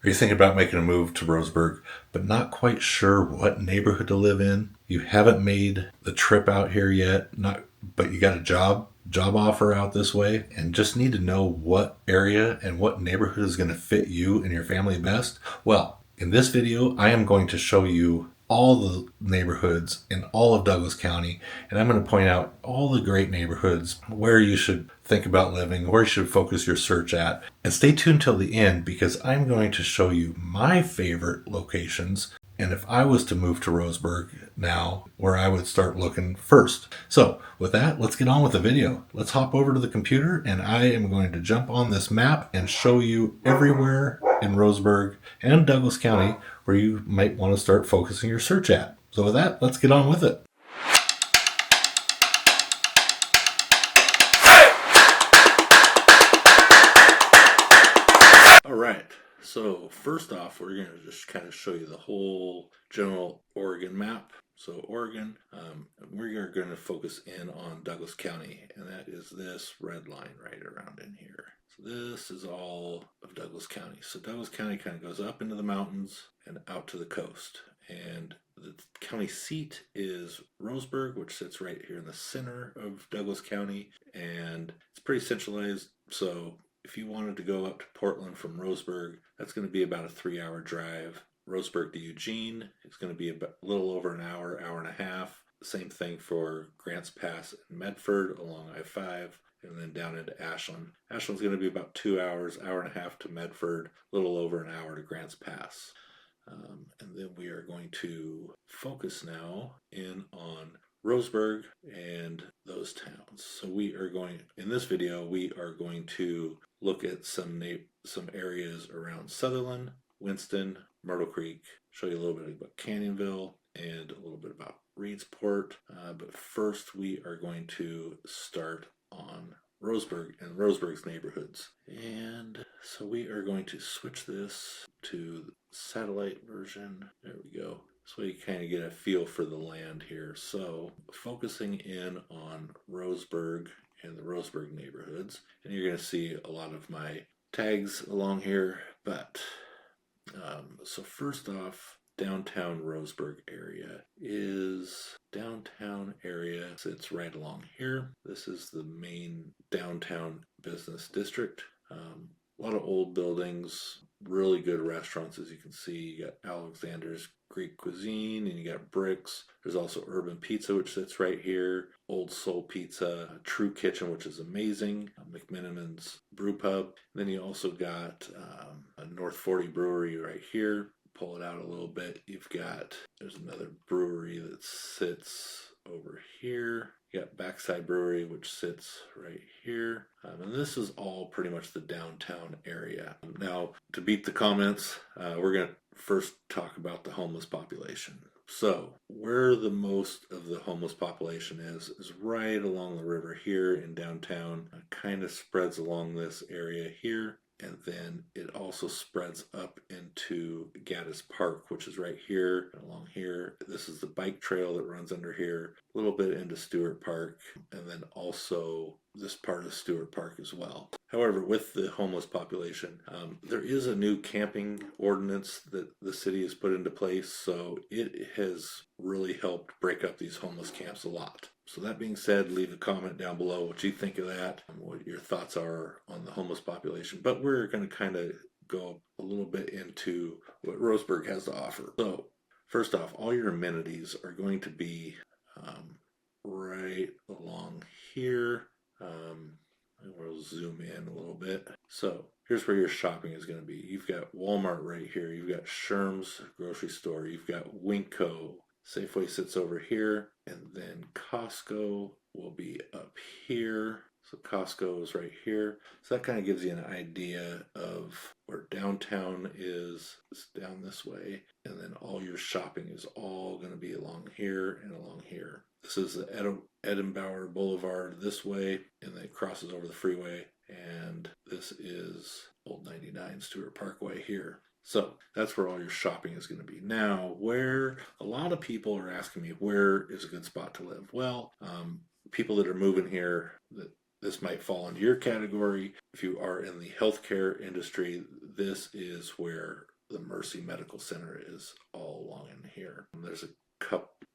Are you thinking about making a move to Roseburg, but not quite sure what neighborhood to live in? You haven't made the trip out here yet, but you got a job offer out this way, and just need to know what area and what neighborhood is going to fit you and your family best? Well, in this video, I am going to show you all the neighborhoods in all of Douglas County, and I'm going to point out all the great neighborhoods where you should think about living, where you should focus your search at. And stay tuned till the end, because I'm going to show you my favorite locations, and if I was to move to Roseburg now, where I would start looking first. So with that, let's get on with the video. Let's hop over to the computer, and I am going to jump on this map and show you everywhere in Roseburg and Douglas County where you might want to start focusing your search at. So with that, let's get on with it. All right, so first off, we're going to just kind of show you the whole general Oregon map. So Oregon, we are going to focus in on Douglas County, and that is this red line right around in here. So this is all of Douglas County. So Douglas County kind of goes up into the mountains and out to the coast. And the county seat is Roseburg, which sits right here in the center of Douglas County. And it's pretty centralized. So if you wanted to go up to Portland from Roseburg, that's going to be about a 3-hour drive. Roseburg to Eugene is going to be a little over an hour, hour and a half. Same thing for Grants Pass and Medford along I-5, and then down into Ashland. Ashland's going to be about 2 hours, hour and a half to Medford, a little over an hour to Grants Pass. And then we are going to focus now in on Roseburg and those towns. So we are going, in this video, we are going to look at some areas around Sutherland, Winston, Myrtle Creek, show you a little bit about Canyonville and a little bit about Reedsport. But first we are going to start on Roseburg and Roseburg's neighborhoods. And so we are going to switch this to the satellite version. There we go. So you kind of get a feel for the land here. So focusing in on Roseburg and the Roseburg neighborhoods, and you're going to see a lot of my tags along here, but so first off, downtown Roseburg area sits right along here. This is the main downtown business district. A lot of old buildings, really good restaurants, as you can see. You got Alexander's Greek Cuisine, and you got Bricks. There's also Urban Pizza, which sits right here. Old Soul Pizza, True Kitchen, which is amazing. McMiniman's Brew Pub. And then you also got a North 40 Brewery right here. Pull it out a little bit. There's another brewery that sits over here. You got Backside Brewery, which sits right here. And this is all pretty much the downtown area. Now, to beat the comments, we're going to first talk about the homeless population. So, where the most of the homeless population is right along the river here in downtown. It kind of spreads along this area here. And then it also spreads up into Gaddis Park, which is right here and along here. This is the bike trail that runs under here, a little bit into Stewart Park, and then also this part of Stewart Park as well. However, with the homeless population, there is a new camping ordinance that the city has put into place, so it has really helped break up these homeless camps a lot. So that being said, leave a comment down below what you think of that and what your thoughts are on the homeless population. But we're going to kind of go a little bit into what Roseburg has to offer. So first off, all your amenities are going to be right along here. We'll zoom in a little bit. So here's where your shopping is going to be. You've got Walmart right here. You've got Sherm's grocery store. You've got Winco. Safeway sits over here, and then Costco will be up here. So Costco is right here. So that kind of gives you an idea of where downtown is. It's down this way. And then all your shopping is all going to be along here and along here. This is the Edinburgh Boulevard this way, and then it crosses over the freeway. And this is Old 99 Stewart Parkway here. So that's where all your shopping is going to be. Now, where a lot of people are asking me, where is a good spot to live? Well, people that are moving here, this might fall into your category. If you are in the healthcare industry, this is where the Mercy Medical Center is all along in here. There's a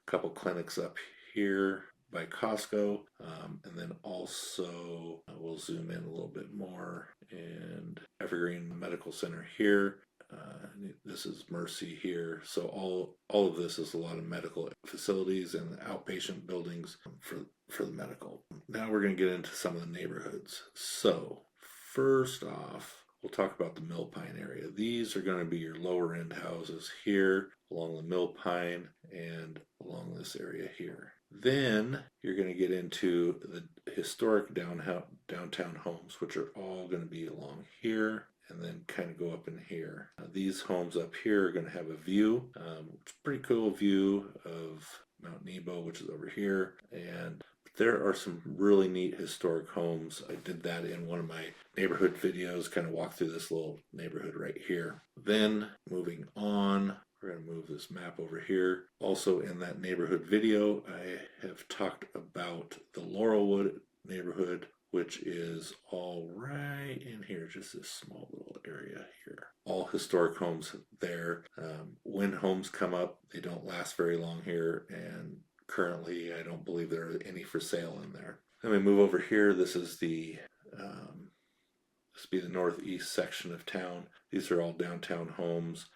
couple clinics up here by Costco, and then also we'll zoom in a little bit more, and Evergreen Medical Center here. This is Mercy here. So all of this is a lot of medical facilities and outpatient buildings for the medical. Now we're going to get into some of the neighborhoods. So first off, we'll talk about the Mill Pine area. These are going to be your lower end houses here along the Mill Pine and along this area here. Then you're going to get into the historic downtown homes, which are all going to be along here and then kind of go up in here. These homes up here are going to have a view. It's a pretty cool view of Mount Nebo, which is over here. And there are some really neat historic homes. I did that in one of my neighborhood videos, kind of walk through this little neighborhood right here. Then moving on, we're going to move this map over here. Also in that neighborhood video, I have talked about the Laurelwood neighborhood, which is all right in here, just this small little area here. All historic homes there. When homes come up, they don't last very long here, and currently I don't believe there are any for sale in there. Then we move over here. This is the this would be the northeast section of town. These are all downtown homes,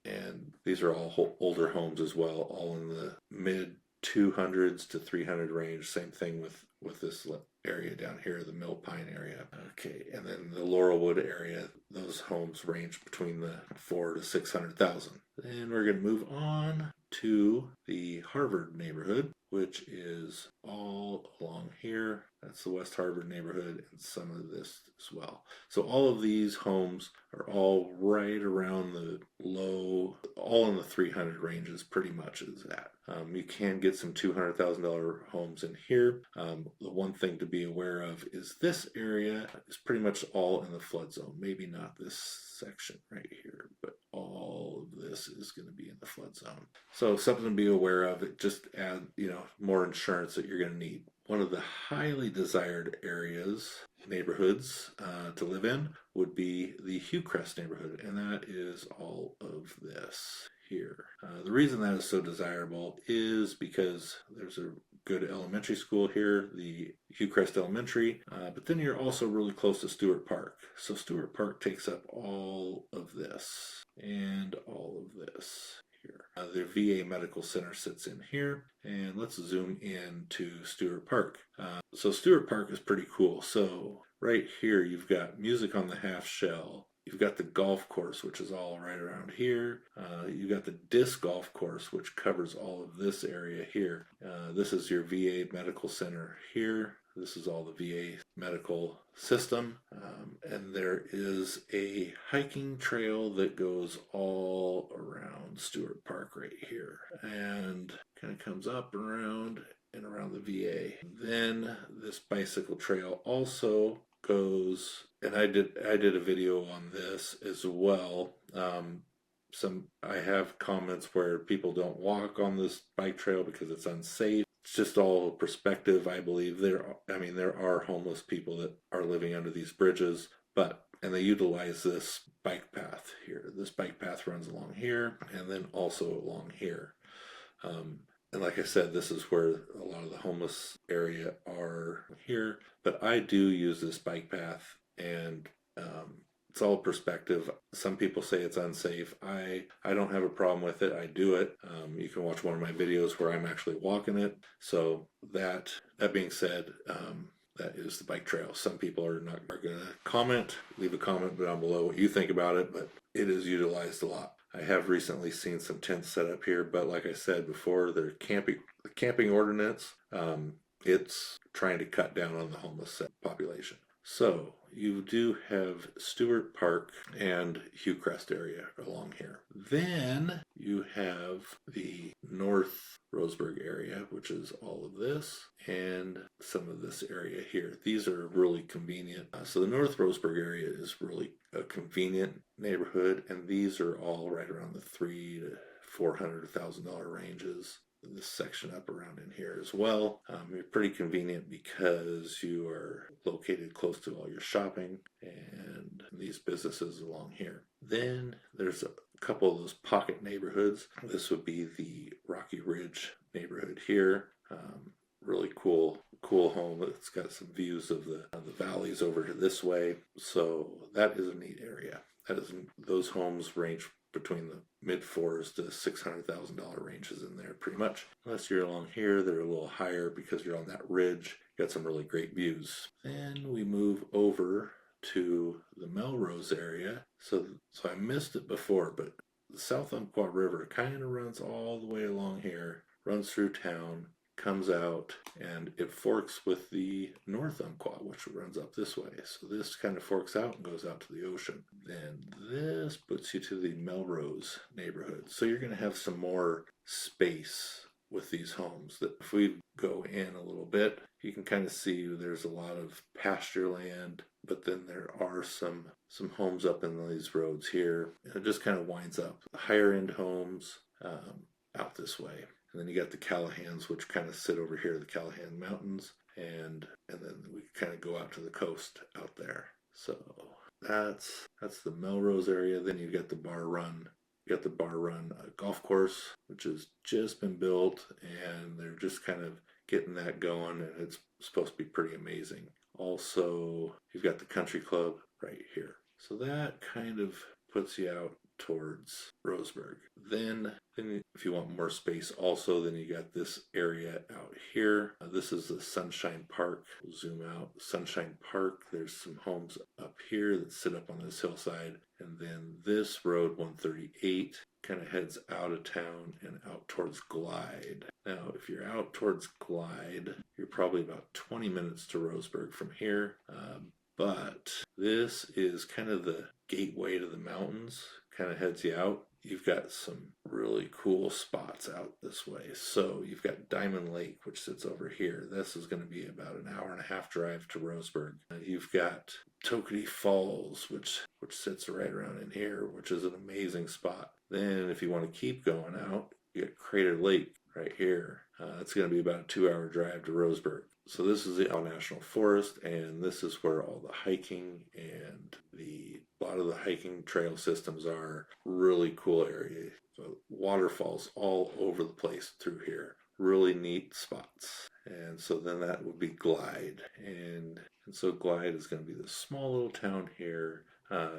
and these are all older homes as well, all in the mid 200s to 300 range. Same thing with this area down here, the Mill Pine area. Okay, and then the Laurelwood area, those homes range between the 400 to 600,000. Then we're going to move on to the Harvard neighborhood, which is all along here. That's the West Harvard neighborhood and some of this as well. So all of these homes are all right around the low, all in the 300 ranges pretty much is that. You can get some $200,000 homes in here. The one thing to be aware of is this area is pretty much all in the flood zone. Maybe not this section right here, but all of this is going to be in the flood zone. So something to be aware of. It just add, more insurance that you're going to need. One of the highly desired neighborhoods to live in would be the Hillcrest neighborhood, and that is all of this here. The reason that is so desirable is because there's a good elementary school here, the Hillcrest Elementary, but then you're also really close to Stewart Park. So Stewart Park takes up all of this and all of this here. The VA Medical Center sits in here, and let's zoom in to Stewart Park. So Stewart Park is pretty cool. So right here you've got music on the half shell. You've got the golf course, which is all right around here. You've got the disc golf course, which covers all of this area here. This is your VA Medical Center here. This is all the VA medical system. And there is a hiking trail that goes all around Stewart Park right here. And kind of comes up around and around the VA. Then this bicycle trail also goes, and I did a video on this as well. I have comments where people don't walk on this bike trail because it's unsafe. It's just all perspective. I believe there are homeless people that are living under these bridges, and they utilize this bike path here. This bike path runs along here and then also along here. And like I said, this is where a lot of the homeless area are here. But I do use this bike path, and it's all perspective. Some people say it's unsafe. I don't have a problem with it. I do it. You can watch one of my videos where I'm actually walking it. So that being said, that is the bike trail. Some people are going to leave a comment down below what you think about it, but it is utilized a lot. I have recently seen some tents set up here, but like I said before, the camping ordinance, it's trying to cut down on the homeless population. So you do have Stewart Park and Hillcrest area along here. Then you have the North Roseburg area, which is all of this and some of this area here. These are really convenient. So the North Roseburg area is really a convenient neighborhood, and these are all right around the $300,000 to $400,000 ranges. this section up around in here as well. You're pretty convenient because you are located close to all your shopping and these businesses along here. Then there's a couple of those pocket neighborhoods. This would be the Rocky Ridge neighborhood here. Really cool home. It's got some views of the valleys over this way. So that is a neat area. Those homes range between the mid-4s to $600,000 ranges in there pretty much. Unless you're along here, they're a little higher because you're on that ridge. Got some really great views. Then we move over to the Melrose area. So I missed it before, but the South Umpqua River kind of runs all the way along here, runs through town, comes out, and it forks with the North Umpqua, which runs up this way. So this kind of forks out and goes out to the ocean. Then this puts you to the Melrose neighborhood. So you're going to have some more space with these homes. That if we go in a little bit, you can kind of see there's a lot of pasture land, but then there are some homes up in these roads here. And it just kind of winds up. Higher end homes out this way. And then you got the Callahans, which kind of sit over here, the Callahan Mountains, and then we kind of go out to the coast out there. So that's the Melrose area. Then you got the Bar Run. You got the Bar Run golf course, which has just been built, and they're just kind of getting that going, and it's supposed to be pretty amazing. Also, you've got the country club right here. So that kind of puts you out towards Roseburg. Then if you want more space also, then you got this area out here. This is the Sunshine Park. We'll zoom out. Sunshine Park, there's some homes up here that sit up on this hillside. And then this road 138 kind of heads out of town and out towards Glide. Now, if you're out towards Glide, you're probably about 20 minutes to Roseburg from here. But this is kind of the gateway to the mountains, kind of heads you out. You've got some really cool spots out this way. So you've got Diamond Lake, which sits over here. This is going to be about an hour and a half drive to Roseburg. You've got Tokenie Falls, which sits right around in here, which is an amazing spot. Then if you want to keep going out, you got Crater Lake right here. It's going to be about a 2-hour drive to Roseburg. So this is the Owl National Forest, and this is where all the hiking and a lot of the hiking trail systems are. Really cool area. So waterfalls all over the place through here. Really neat spots. And so then that would be Glide. And so Glide is going to be this small little town here.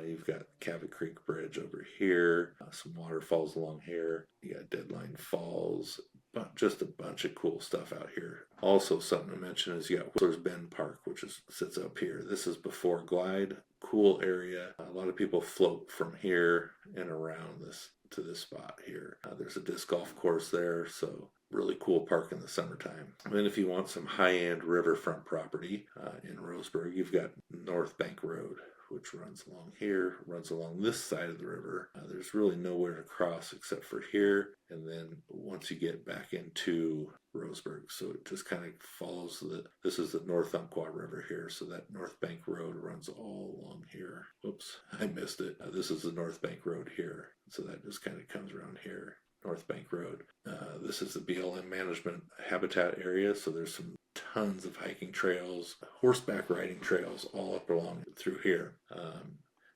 You've got Cabot Creek Bridge over here, some waterfalls along here. You got Deadline Falls, but just a bunch of cool stuff out here. Also, something to mention is you got Whistler's Bend Park, which sits up here. This is before Glide. Cool area. A lot of people float from here and around this to this spot here. There's a disc golf course there, so really cool park in the summertime. And then if you want some high-end riverfront property in Roseburg, you've got North Bank Road, which runs along here, runs along this side of the river. There's really nowhere to cross except for here, and then once you get back into Roseburg, so it just kind of follows this is the North Umpqua River here, so that North Bank Road runs all along here. Oops, I missed it. This is the North Bank Road here, so that just kind of comes around here. North Bank Road. This is the BLM management habitat area, so there's some tons of hiking trails, horseback riding trails all up along through here.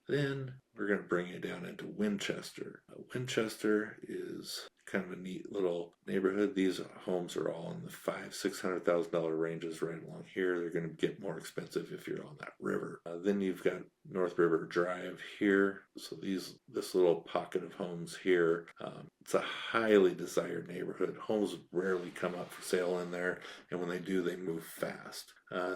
Then we're going to bring you down into Winchester. Winchester is kind of a neat little neighborhood. These homes are all in the $500,000-$600,000 ranges right along here. They're going to get more expensive if you're on that river. Then you've got North River Drive here. So this little pocket of homes here, it's a highly desired neighborhood. Homes rarely come up for sale in there, and when they do, they move fast.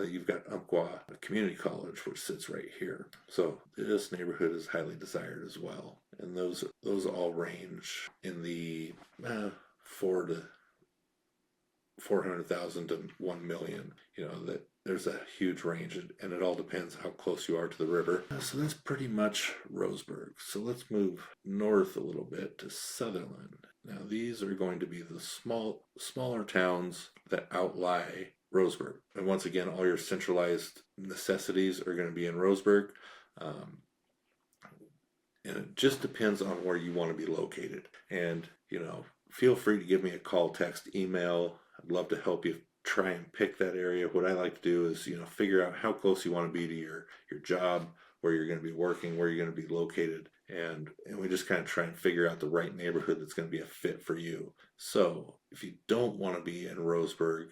You've got Umpqua Community College, which sits right here. So this neighborhood is highly desired as well. And those all range in the $400,000 to $1 million. You know, that there's a huge range, and it all depends how close you are to the river. So that's pretty much Roseburg. So let's move north a little bit to Sutherland. Now these are going to be the smaller towns that outlie Roseburg. And once again, all your centralized necessities are going to be in Roseburg. And it just depends on where you want to be located. And, you know, feel free to give me a call, text, email. I'd love to help you try and pick that area. What I like to do is, figure out how close you want to be to your job, where you're going to be working, where you're going to be located, and we just kind of try and figure out the right neighborhood that's going to be a fit for you. So if you don't want to be in Roseburg,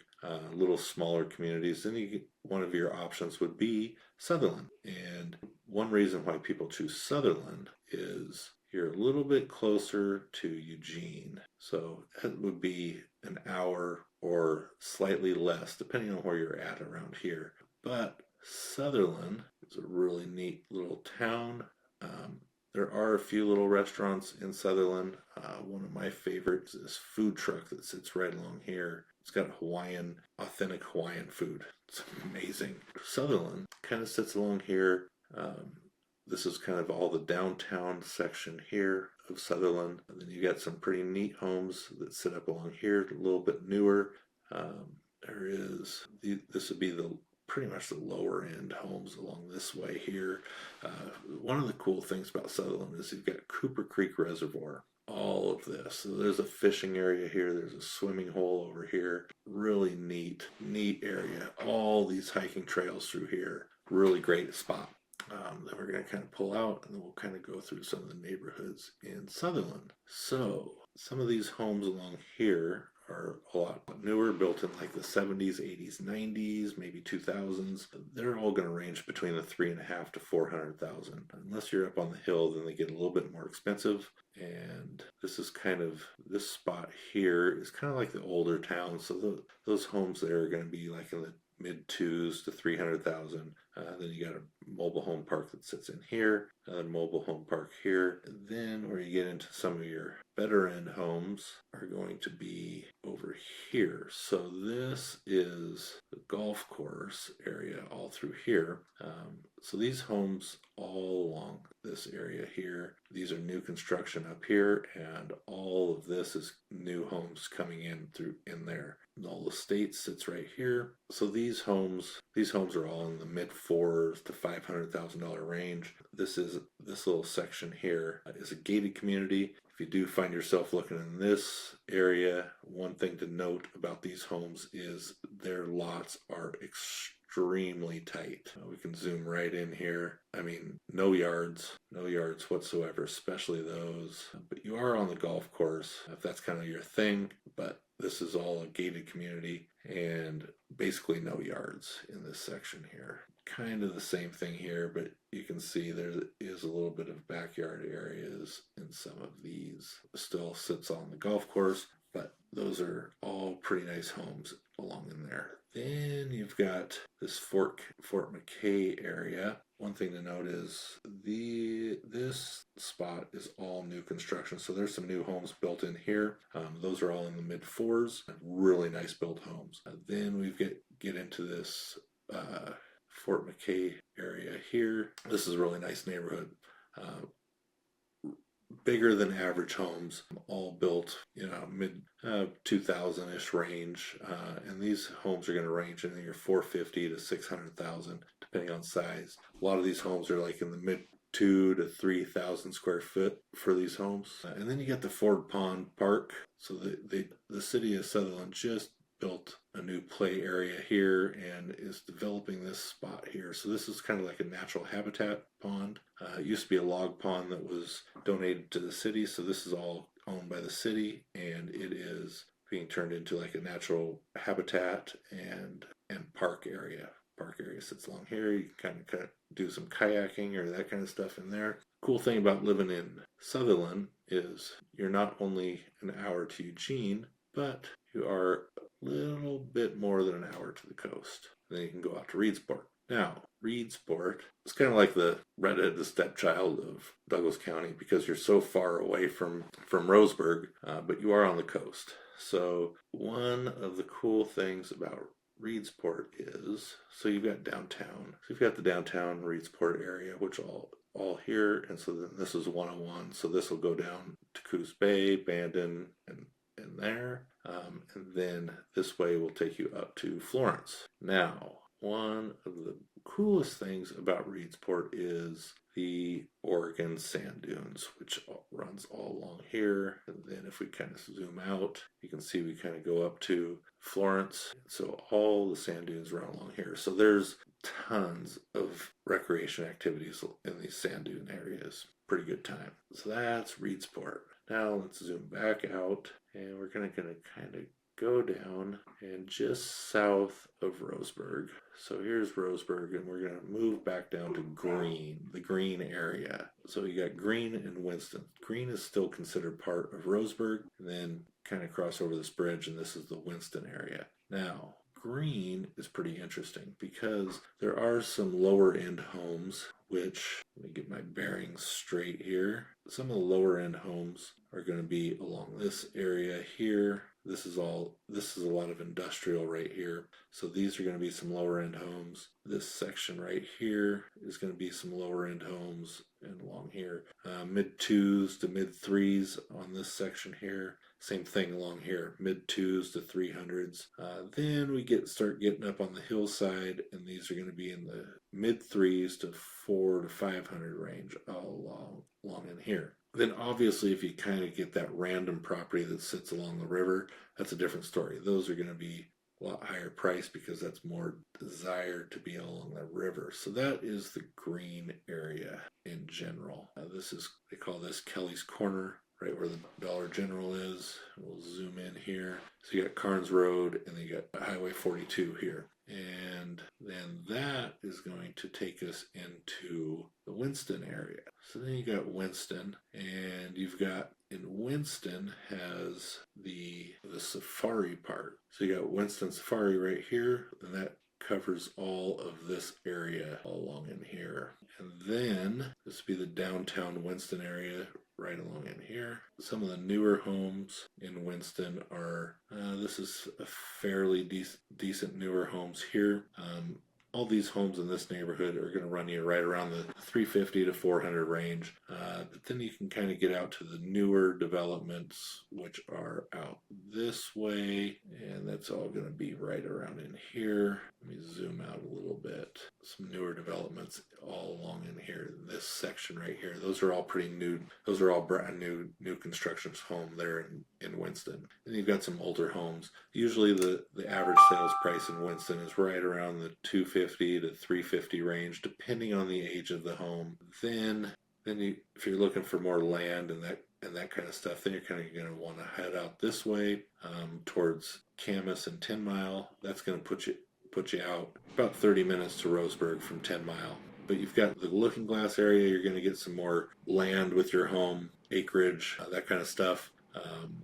little smaller communities, then one of your options would be Sutherland. And one reason why people choose Sutherland is you're a little bit closer to Eugene. So that would be an hour or slightly less, depending on where you're at around here. But Sutherland is a really neat little town. There are a few little restaurants in Sutherland. One of my favorites is this food truck that sits right along here. It's got authentic Hawaiian food. It's amazing. Sutherland kind of sits along here. This is kind of all the downtown section here of Sutherland. And then you got some pretty neat homes that sit up along here, a little bit newer. This would be pretty much the lower end homes along this way here. One of the cool things about Sutherland is you've got Cooper Creek Reservoir. All of this. So there's a fishing area here. There's a swimming hole over here. Really neat area. All these hiking trails through here. Really great spot. Then we're going to kind of pull out and then we'll kind of go through some of the neighborhoods in Sutherland. So some of these homes along here are a lot newer, built in like the 70s, 80s, 90s, maybe 2000s. They're all going to range between the 3.5 to 400,000. Unless you're up on the hill, then they get a little bit more expensive. And this spot here is kind of like the older town. So those homes there are going to be like in the mid 2s to 300,000. Then you got a mobile home park that sits in here, another mobile home park here. And then where you get into some of your better end homes are going to be over here. So this is the golf course area all through here. So these homes all along this area here, these are new construction up here, and all of this is new homes coming in there. All estate sits right here. So these homes are all in the mid $400,000 to $500,000 range. This little section here is a gated community. If you do find yourself looking in this area, one thing to note about these homes is their lots are extremely tight. We can zoom right in here. I mean, no yards whatsoever, especially those. But you are on the golf course, if that's kind of your thing. But this is all a gated community and basically no yards in this section here. Kind of the same thing here, but you can see there is a little bit of backyard areas in some of these. Still sits on the golf course, but those are all pretty nice homes along in there. Then you've got this Fort McKay area. One thing to note is this spot is all new construction. So there's some new homes built in here. Those are all in the mid 4s. Really nice built homes. Then we get into this Fort McKay area here. This is a really nice neighborhood. Bigger than average homes, all built, mid 2000-ish range, and these homes are going to range in your 450 to 600,000, depending on size. A lot of these homes are like in the mid 2 to 3,000 square foot for these homes. And then you get the Ford Pond Park. So the city of Sutherland just built a new play area here and is developing this spot here. So this is kind of like a natural habitat pond. It used to be a log pond that was donated to the city, so this is all owned by the city, and it is being turned into like a natural habitat and park area. Park area sits along here. You can kind of do some kayaking or that kind of stuff in there. Cool thing about living in Sutherland is you're not only an hour to Eugene, but you are a little bit more than an hour to the coast. Then you can go out to Reedsport. Now, Reedsport is kind of like the redheaded stepchild of Douglas County because you're so far away from Roseburg, but you are on the coast. So one of the cool things about Reedsport is, so you've got downtown. So you've got the downtown Reedsport area, which all here, and so then this is 101. So this will go down to Coos Bay, Bandon, and there. And then this way will take you up to Florence. Now, one of the coolest things about Reedsport is the Oregon sand dunes, which runs all along here. And then if we kind of zoom out, you can see we kind of go up to Florence. So all the sand dunes run along here. So there's tons of recreation activities in these sand dune areas. Pretty good time. So that's Reedsport. Now let's zoom back out, and we're gonna kind of go down and just south of Roseburg. So here's Roseburg, and we're going to move back down to Green, the Green area. So you got Green and Winston. Green is still considered part of Roseburg, and then kind of cross over this bridge, and this is the Winston area. Now, Green is pretty interesting because there are some lower end homes, which, let me get my bearings straight here. Some of the lower end homes are going to be along this area here. This is a lot of industrial right here. So these are going to be some lower end homes. This section right here is going to be some lower end homes, and along here, mid 2s to mid 3s on this section here. Same thing along here, mid 2s to 300s. Then we start getting up on the hillside, and these are going to be in the mid 3s to 4 to 500 range all along in here. Then obviously if you kind of get that random property that sits along the river, that's a different story. Those are going to be a lot higher price because that's more desired to be along the river. So that is the Green area in general. They call this Kelly's Corner, right where the Dollar General is. We'll zoom in here. So you got Carnes Road, and then you got Highway 42 here. And then that is going to take us into the Winston area. So then you got Winston, and you've got, in Winston has the safari park. So you got Winston Safari right here, and that covers all of this area all along in here. And then this would be the downtown Winston area right along in here. Some of the newer homes in Winston are, this is a fairly decent newer homes here. All these homes in this neighborhood are going to run you right around the 350 to 400 range. But then you can kind of get out to the newer developments, which are out this way, and that's all going to be right around in here. Let me zoom out a little bit. Some newer developments all along in here. This section right here, those are all pretty new. Those are all brand new constructions home there in Winston. And you've got some older homes. Usually the average sales price in Winston is right around the 250 to 350 range, depending on the age of the home. Then if you're looking for more land and that kind of stuff, then you're kind of going to want to head out this way towards Camas and 10 Mile. That's going to put you out about 30 minutes to Roseburg from 10 Mile. But you've got the Looking Glass area. You're going to get some more land with your home, acreage, that kind of stuff.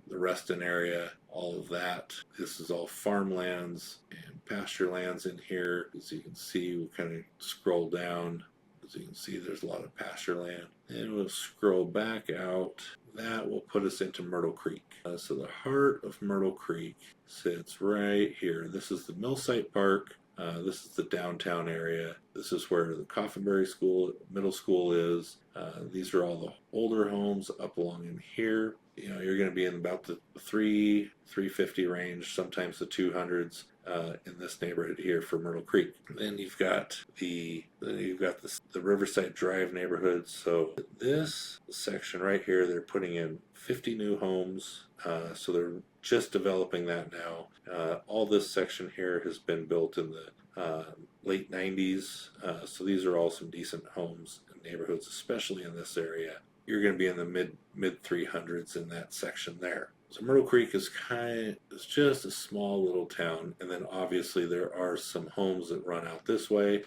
The Reston area, all of that. This is all farmlands and pasture lands in here. As you can see, we'll kind of scroll down. As you can see, there's a lot of pasture land. And we'll scroll back out. That will put us into Myrtle Creek. So the heart of Myrtle Creek sits right here. This is the Millsite Park. This is the downtown area. This is where the Coffinberry Middle School is. These are all the older homes up along in here. You know, you're going to be in about the 350 range, sometimes the 200s in this neighborhood here for Myrtle Creek. Then you've got the Riverside Drive neighborhood. So this section right here, they're putting in 50 new homes. So they're just developing that now. All this section here has been built in the late 90s. So these are all some decent homes and neighborhoods, especially in this area. You're going to be in the mid 300s in that section there. So Myrtle Creek is just a small little town, and then obviously there are some homes that run out this way.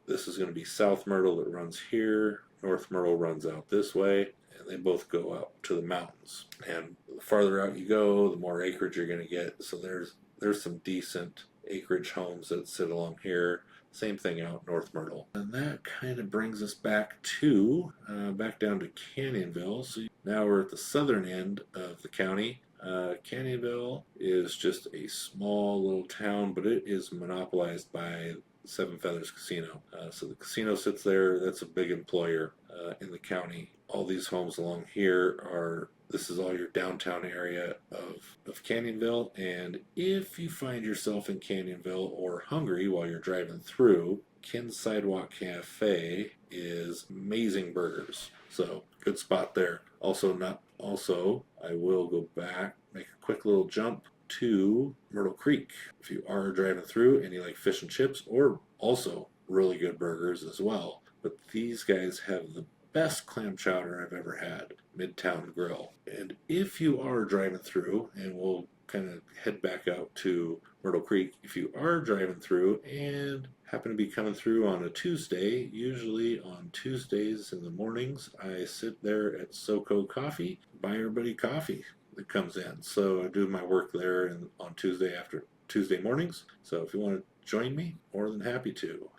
This is going to be South Myrtle that runs here. North Myrtle runs out this way, and they both go up to the mountains. And the farther out you go, the more acreage you're going to get. So there's some decent acreage homes that sit along here. Same thing out North Myrtle. And that kind of brings us back down to Canyonville. So now we're at the southern end of the county. Canyonville is just a small little town, but it is monopolized by Seven Feathers Casino. So the casino sits there. That's a big employer in the county. All these homes along here this is all your downtown area of Canyonville. And if you find yourself in Canyonville or hungry while you're driving through, Ken's Sidewalk Cafe is amazing burgers. So good spot there. Also, I will go back, make a quick little jump to Myrtle Creek. If you are driving through and you like fish and chips, or also really good burgers as well. But these guys have the best clam chowder I've ever had, Midtown Grill. And if you are driving through, and we'll kind of head back out to Myrtle Creek, if you are driving through and happen to be coming through on a Tuesday, usually on Tuesdays in the mornings, I sit there at SoCo Coffee, buy everybody coffee that comes in. So I do my work there on Tuesday mornings. So if you want to join me, more than happy to.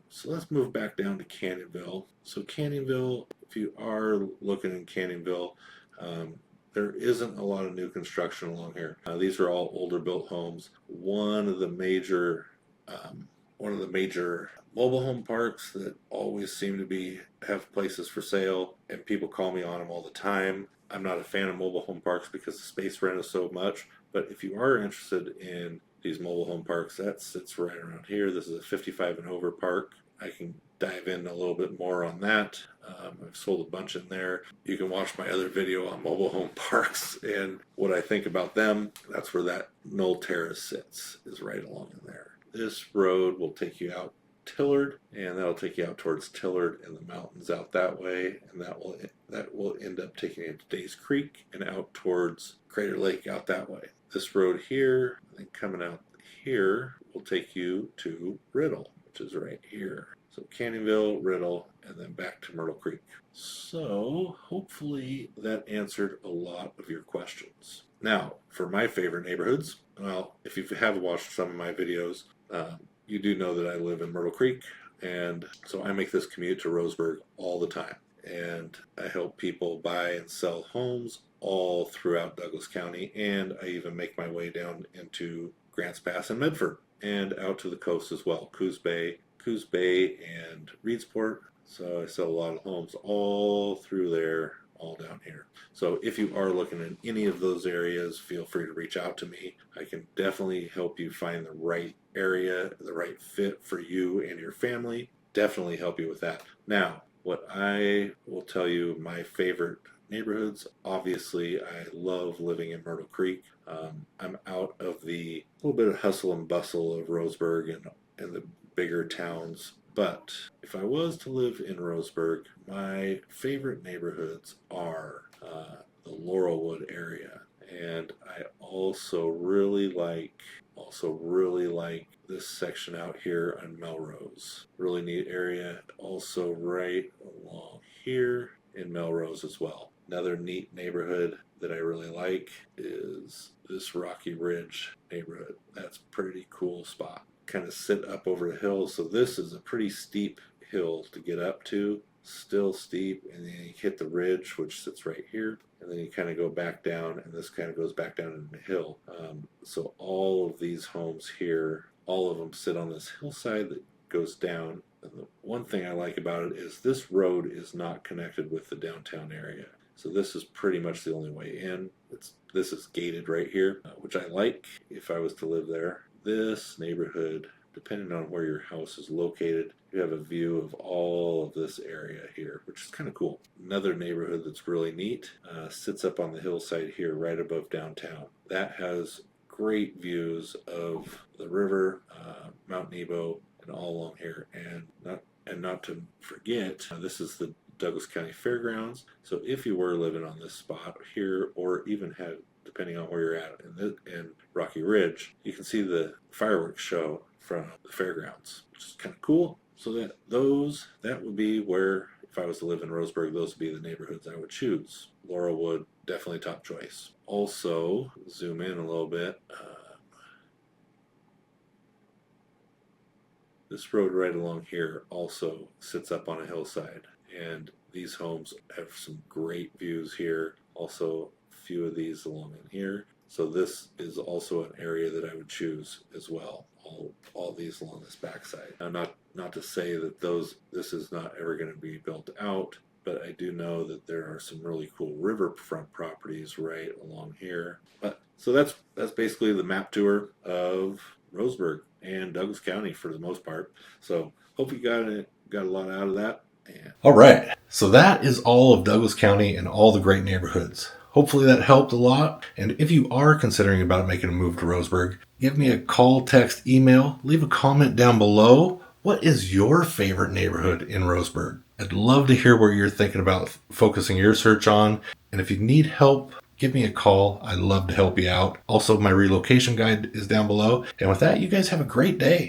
So let's move back down to Canyonville. So Canyonville, if you are looking in Canyonville, there isn't a lot of new construction along here. These are all older built homes. One of the major mobile home parks that always seem to have places for sale, and people call me on them all the time. I'm not a fan of mobile home parks because the space rent is so much, but if you are interested in these mobile home parks, that sits right around here. This is a 55 and over park. I can dive in a little bit more on that. I've sold a bunch in there. You can watch my other video on mobile home parks and what I think about them. That's where that Knoll Terrace sits, is right along in there. This road will take you out Tillard, and that'll take you out towards Tillard and the mountains out that way, and that will end up taking you to Days Creek and out towards Crater Lake out that way. This road here, I think coming out here, will take you to Riddle, which is right here. So Canyonville, Riddle, and then back to Myrtle Creek. So hopefully that answered a lot of your questions. Now, for my favorite neighborhoods, well, if you have watched some of my videos, you do know that I live in Myrtle Creek, and so I make this commute to Roseburg all the time. And I help people buy and sell homes all throughout Douglas County, and I even make my way down into Grants Pass and Medford, and out to the coast as well, Coos Bay and Reedsport. So I sell a lot of homes all through there, all down here. So if you are looking in any of those areas, feel free to reach out to me. I can definitely help you find the right area, the right fit for you and your family. Definitely help you with that. Now, what I will tell you, my favorite neighborhoods, obviously I love living in Myrtle Creek. I'm out of the little bit of hustle and bustle of Roseburg and the bigger towns. But if I was to live in Roseburg, my favorite neighborhoods are the Laurelwood area. And I also really like this section out here on Melrose. Really neat area. Also right along here in Melrose as well. Another neat neighborhood that I really like is this Rocky Ridge neighborhood. That's a pretty cool spot. Kind of sit up over a hill, so this is a pretty steep hill to get up to, still steep, and then you hit the ridge, which sits right here, and then you kind of go back down, and this kind of goes back down in the hill. So all of these homes here, all of them sit on this hillside that goes down. And the one thing I like about it is this road is not connected with the downtown area. So this is pretty much the only way in. This is gated right here, which I like if I was to live there. This neighborhood, depending on where your house is located, you have a view of all of this area here, which is kind of cool. Another neighborhood that's really neat sits up on the hillside here right above downtown. That has great views of the river, Mount Nebo, and all along here. And not to forget, this is the Douglas County Fairgrounds. So if you were living on this spot here, or even had, depending on where you're at in Rocky Ridge, you can see the fireworks show from the fairgrounds, which is kind of cool. So that would be where, if I was to live in Roseburg, those would be the neighborhoods I would choose. Laurelwood, definitely top choice. Also, zoom in a little bit. This road right along here also sits up on a hillside, and these homes have some great views here. Also, a few of these along in here. So this is also an area that I would choose as well. All these along this backside. Now, not to say that this is not ever going to be built out, but I do know that there are some really cool riverfront properties right along here. So that's basically the map tour of Roseburg and Douglas County for the most part. So hope you got a lot out of that. All right. So that is all of Douglas County and all the great neighborhoods. Hopefully that helped a lot. And if you are considering about making a move to Roseburg, give me a call, text, email, leave a comment down below. What is your favorite neighborhood in Roseburg? I'd love to hear where you're thinking about focusing your search on. And if you need help, give me a call. I'd love to help you out. Also, my relocation guide is down below. And with that, you guys have a great day.